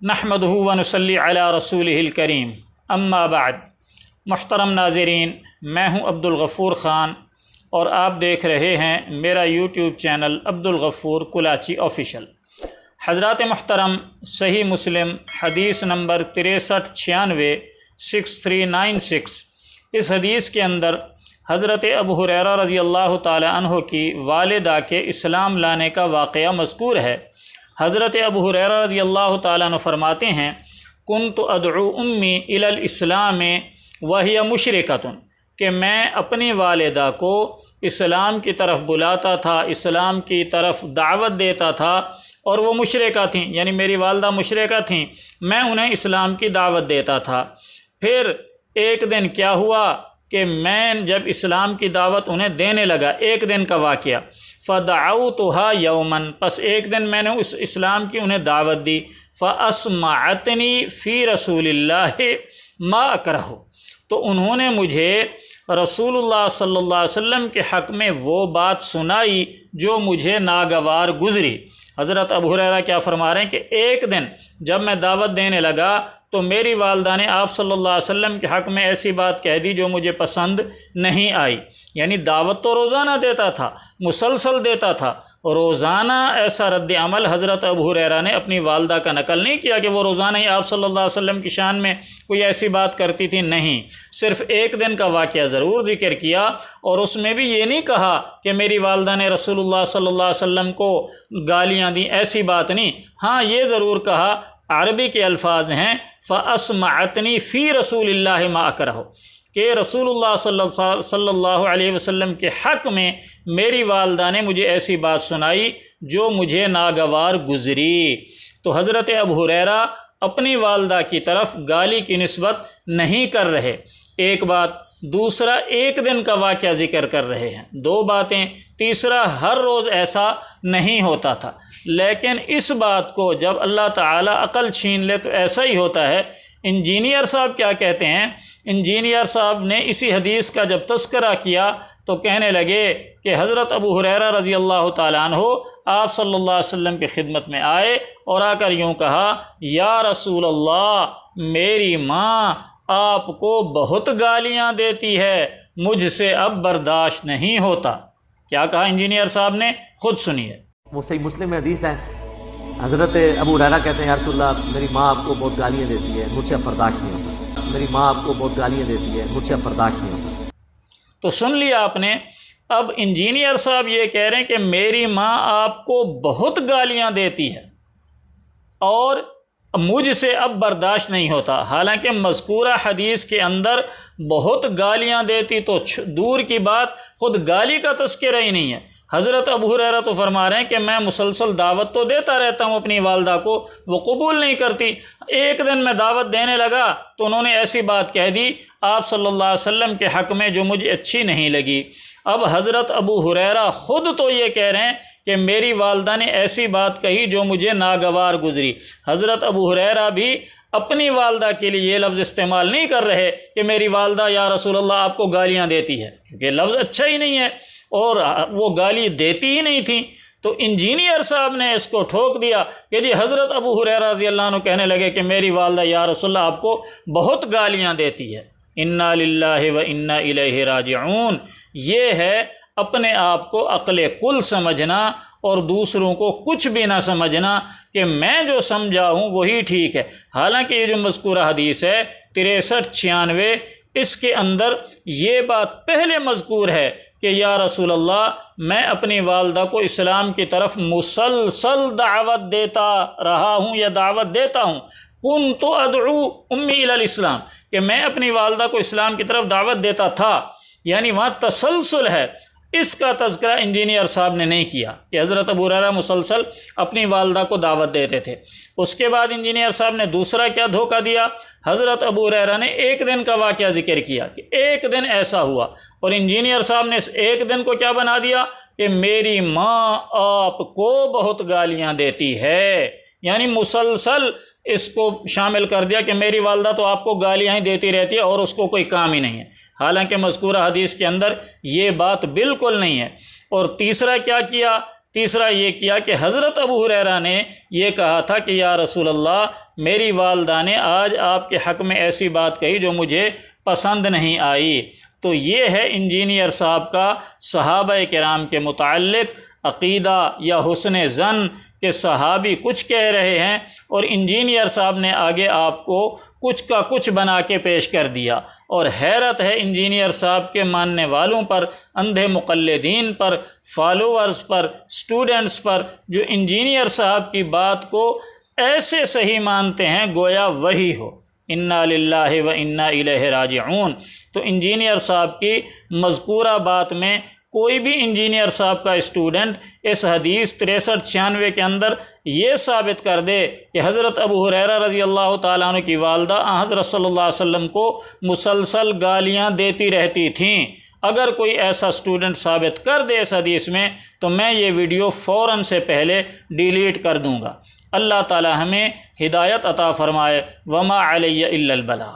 नहमदुहु व नसल्ली अला रसूलिहिल करीम, अम्मा बाद। मुहतरम नाज़रीन, मैं हूँ अब्दुल गफ़ूर ख़ान और आप देख रहे हैं मेरा YouTube channel Abdul Ghafoor Kulachi official. हज़रात मुहतरम, सही मुस्लिम हदीस नंबर 6396 6396, इस हदीस के अंदर हज़रत अबू हुरैरा रज़ी अल्लाह ताला अन्हु की वालिदा के इस्लाम लाने का वाक़या मज़कूर है। हज़रत अबू हुरैरा रज़ी अल्लाह ताला अन्हु फरमाते हैं, कुन्तु अदउ उम्मी इलल इस्लाम वहिय मुशरिकतुन, कि मैं अपनी वालिदा को इस्लाम की तरफ बुलाता था, इस्लाम की तरफ दावत देता था और वो मुशरिका थीं, यानी मेरी वालिदा मुशरिका थीं, मैं उन्हें इस्लाम की दावत देता था। फिर एक दिन क्या हुआ कि मैं जब इस्लाम की दावत उन्हें देने लगा, एक दिन का वाक़या, फ़दअउतुहा यौमन, बस एक दिन मैंने उस इस्लाम की उन्हें दावत दी, फ़अस्मअतनी फ़ी रसूलिल्लाहि मा अकरहु, तो उन्होंने मुझे रसूलुल्लाह सल्लल्लाहु अलैहि वसल्लम के हक़ में वो बात सुनाई जो मुझे नागवार गुज़री। हज़रत अबू हुरैरा क्या फरमा रहे हैं कि एक दिन जब मैं दावत देने लगा तो मेरी वालिदा ने आप सल्लल्लाहु अलैहि वसल्लम के हक़ में ऐसी बात कह दी जो मुझे पसंद नहीं आई। यानी दावत तो रोज़ाना देता था, मुसलसल देता था, रोज़ाना ऐसा रद्द अमल हज़रत अबू हुरैरा ने अपनी वालिदा का नकल नहीं किया कि वो रोज़ाना ही आप सल्लल्लाहु अलैहि वसल्लम की शान में कोई ऐसी बात करती थी, नहीं, सिर्फ़ एक दिन का वाक़या ज़रूर ज़िक्र किया और उसमें भी ये नहीं कहा कि मेरी वालिदा ने रसूलुल्लाह सल्लल्लाहु अलैहि वसल्लम को गालियाँ दी, ऐसी बात नहीं। हाँ, ये ज़रूर कहा, अरबी के अल्फाज हैं, फ़अस्मअतनी फ़ी रसूलिल्लाहि मा अकरहु, कि रसूलुल्लाह सल्लल्लाहु अलैहि वसल्लम के हक़ में मेरी वालिदा ने मुझे ऐसी बात सुनाई जो मुझे नागवार गुज़री। तो हज़रत अबू हुरैरा अपनी वालिदा की तरफ गाली की निस्बत नहीं कर रहे, एक बात। दूसरा, एक दिन का वाक़या ज़िक्र कर रहे हैं, दो बातें। तीसरा, हर रोज़ ऐसा नहीं होता था, लेकिन इस बात को जब अल्लाह ताला अक़ल छीन ले तो ऐसा ही होता है। इंजीनियर साहब क्या कहते हैं, इंजीनियर साहब ने इसी हदीस का जब तज़किरा किया तो कहने लगे कि हज़रत अबू हुरैरा रज़ी अल्लाह ताला अन्हु आप सल्लल्लाहु अलैहि वसल्लम की खिदमत में आए और आकर यूँ कहा, या रसूल अल्लाह, मेरी माँ आपको बहुत गालियाँ देती है, मुझसे अब बर्दाश्त नहीं होता। क्या कहा इंजीनियर साहब ने, खुद सुनिए। वो सही मुस्लिम में हदीस है, हज़रत अबू हुरैरा कहते हैं, या रसूलल्लाह, मेरी माँ आपको बहुत गालियाँ देती है, मुझसे अब बर्दाश्त नहीं होता, मेरी माँ आपको बहुत गालियाँ देती है, मुझसे अब बर्दाश्त नहीं होता। तो सुन लिया आपने। अब इंजीनियर साहब ये कह रहे हैं कि मेरी माँ आपको बहुत गालियाँ देती है और मुझसे अब बर्दाश्त नहीं होता। हालांकि मज़कूरा हदीस के अंदर बहुत गालियाँ देती तो दूर की बात, खुद गाली का तज़किरा ही नहीं है। हज़रत अबू हुरैरा तो फरमा रहे हैं कि मैं मुसलसल दावत तो देता रहता हूँ अपनी वालिदा को, वो कबूल नहीं करती। एक दिन मैं दावत देने लगा तो उन्होंने ऐसी बात कह दी आप सल्लल्लाहु अलैहि वसल्लम के हक़ में जो मुझे अच्छी नहीं लगी। अब हज़रत अबू हुरैरा ख़ुद तो ये कह रहे हैं कि मेरी वालिदा ने ऐसी बात कही जो मुझे नागवार गुज़री। हज़रत अबू हुरैरा भी अपनी वालिदा के लिए ये लफ्ज़ इस्तेमाल नहीं कर रहे कि मेरी वालिदा या रसूल अल्लाह आपको गालियाँ देती है, क्योंकि लफ्ज़ अच्छा ही नहीं है और वो गाली देती ही नहीं थी। तो इंजीनियर साहब ने इसको ठोक दिया कि जी हज़रत अबू हुरैरा रज़ी अल्लाह अन्हु कहने लगे कि मेरी वालिदा या रसूल अल्लाह आपको बहुत गालियाँ देती है। इन्ना लिल्लाहि व इन्ना इलैहि राजिऊन, ये है अपने आप को अक़ल कुल समझना और दूसरों को कुछ भी ना समझना कि मैं जो समझा हूँ वही ठीक है। हालांकि ये जो मज़कूरा हदीस है 6396, इसके अंदर ये बात पहले मज़कूर है कि या रसूल अल्लाह, मैं अपनी वालिदा को इस्लाम की तरफ मुसलसल दावत देता रहा हूँ या दावत देता हूँ। कुन्तु अदउ उम्मी इलल इस्लाम, कि मैं अपनी वालिदा को इस्लाम की तरफ दावत देता था, यानी वहाँ तसलसल है। इसका तज़किरा इंजीनियर साहब ने नहीं किया कि हज़रत अबू हुरैरा मुसलसल अपनी वालिदा को दावत देते थे। उसके बाद इंजीनियर साहब ने दूसरा क्या धोखा दिया, हज़रत अबू हुरैरा ने एक दिन का वाक़या ज़िक्र किया कि एक दिन ऐसा हुआ, और इंजीनियर साहब ने इस एक दिन को क्या बना दिया कि मेरी माँ आपको बहुत गालियाँ देती है, यानी मुसलसल इसको शामिल कर दिया कि मेरी वालिदा तो आपको गालियाँ ही देती रहती है और उसको कोई काम ही नहीं है। हालांकि मज़कूरा हदीस के अंदर ये बात बिल्कुल नहीं है। और तीसरा क्या किया تیسرا یہ کیا کہ حضرت ابو ہریرہ نے یہ کہا تھا کہ یا رسول اللہ میری والدہ نے آج آپ کے حق میں ایسی بات کہی جو مجھے پسند نہیں آئی۔ تو یہ ہے انجینئر صاحب کا صحابہ کرام کے متعلق عقیدہ یا حسن ظن کہ صحابی کچھ کہہ رہے ہیں اور انجینئر صاحب نے آگے آپ کو کچھ کا کچھ بنا کے پیش کر دیا۔ اور حیرت ہے انجینئر صاحب کے ماننے والوں پر، اندھے مقلدین پر، فالوورز پر، سٹوڈنٹس پر، جو انجینئر صاحب کی بات کو ایسے صحیح مانتے ہیں گویا وہی ہو۔ انا للہ و انا الیہ راجعون۔ تو انجینئر صاحب کی مذکورہ بات میں کوئی بھی انجینئر صاحب کا اسٹوڈنٹ اس حدیث 63-96 کے اندر یہ ثابت کر دے کہ حضرت ابو ہریرہ رضی اللہ تعالیٰ عنہ کی والدہ حضرت صلی اللہ علیہ وسلم کو مسلسل گالیاں دیتی رہتی تھیں، اگر کوئی ایسا اسٹوڈنٹ ثابت کر دے اس حدیث میں تو میں یہ ویڈیو فوراً سے پہلے ڈیلیٹ کر دوں گا۔ اللہ تعالی ہمیں ہدایت عطا فرمائے۔ وما علی الا البلاغ۔